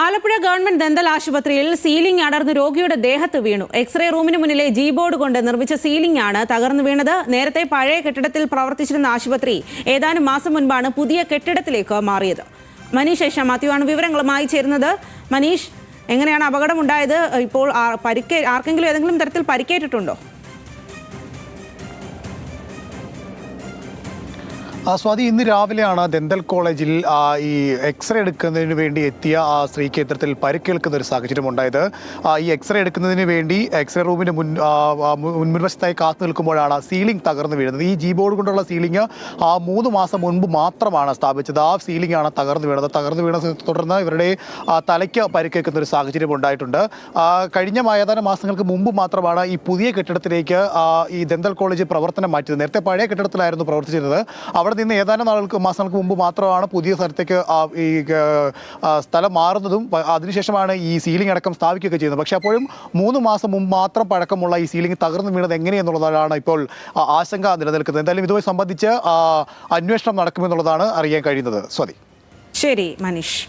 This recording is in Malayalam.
ആലപ്പുഴ ഗവൺമെന്റ് ദന്തൽ ആശുപത്രിയിൽ സീലിംഗ് അടർന്ന് രോഗിയുടെ ദേഹത്ത് വീണു. എക്സ്റേ റൂമിന് മുന്നിലെ ജി ബോർഡ് കൊണ്ട് നിർമ്മിച്ച സീലിംഗ് ആണ് തകർന്നു വീണത്. നേരത്തെ പഴയ കെട്ടിടത്തിൽ പ്രവർത്തിച്ചിരുന്ന ആശുപത്രി ഏതാനും മാസം മുൻപാണ് പുതിയ കെട്ടിടത്തിലേക്ക് മാറിയത്. മനീഷ് ഏഷ മാത്യു ആണ് വിവരങ്ങളുമായി ചേരുന്നത്. മനീഷ്, എങ്ങനെയാണ് അപകടമുണ്ടായത്? ഇപ്പോൾ ആർക്കെങ്കിലും ഏതെങ്കിലും തരത്തിൽ പരിക്കേറ്റിട്ടുണ്ടോ? സ്വാതി, ഇന്ന് രാവിലെയാണ് ദന്തൽ കോളേജിൽ ഈ എക്സ്റേ എടുക്കുന്നതിന് വേണ്ടി എത്തിയ ആ സ്ത്രീക്ക് ഇത്തരത്തിൽ പരിക്കേൽക്കുന്ന ഒരു സാഹചര്യം ഉണ്ടായത്. ഈ എക്സ്റേ എടുക്കുന്നതിന് വേണ്ടി എക്സ്റേ റൂമിന് മുൻവശത്തായി കാത്തു നിൽക്കുമ്പോഴാണ് സീലിംഗ് തകർന്നു വീഴുന്നത്. ഈ ജി ബോർഡ് കൊണ്ടുള്ള സീലിംഗ് 3 മാസം മുൻപ് മാത്രമാണ് സ്ഥാപിച്ചത്. ആ സീലിംഗ് ആണ് തകർന്നു വീണത്. തകർന്നു വീണതിനെ തുടർന്ന് ഇവരുടെ തലയ്ക്ക് പരിക്കേൽക്കുന്ന ഒരു സാഹചര്യം ഉണ്ടായിട്ടുണ്ട്. കഴിഞ്ഞ ഏതാനും മാസങ്ങൾക്ക് മുമ്പ് മാത്രമാണ് ഈ പുതിയ കെട്ടിടത്തിലേക്ക് ഈ ദന്തൽ കോളേജ് പ്രവർത്തനം മാറ്റിയത്. നേരത്തെ പഴയ കെട്ടിടത്തിലായിരുന്നു പ്രവർത്തിച്ചിരുന്നത്. അവിടെ നിന്ന് ഏതാനും മാസങ്ങൾക്ക് മുമ്പ് മാത്രമാണ് പുതിയ സ്ഥലത്തേക്ക് ഈ സ്ഥലം മാറുന്നതും അതിനുശേഷമാണ് ഈ സീലിംഗ് അടക്കം സ്ഥാപിക്കുകയൊക്കെ ചെയ്യുന്നത്. പക്ഷേ അപ്പോഴും 3 മാസം മുമ്പ് മാത്രം പഴക്കമുള്ള ഈ സീലിംഗ് തകർന്നു വീണത് എങ്ങനെയെന്നുള്ളതാണ് ഇപ്പോൾ ആശങ്ക നിലനിൽക്കുന്നത്. എന്തായാലും ഇതുമായി സംബന്ധിച്ച് അന്വേഷണം നടക്കുമെന്നുള്ളതാണ് അറിയാൻ കഴിയുന്നത്. സ്വാതി. ശരി മനീഷ്.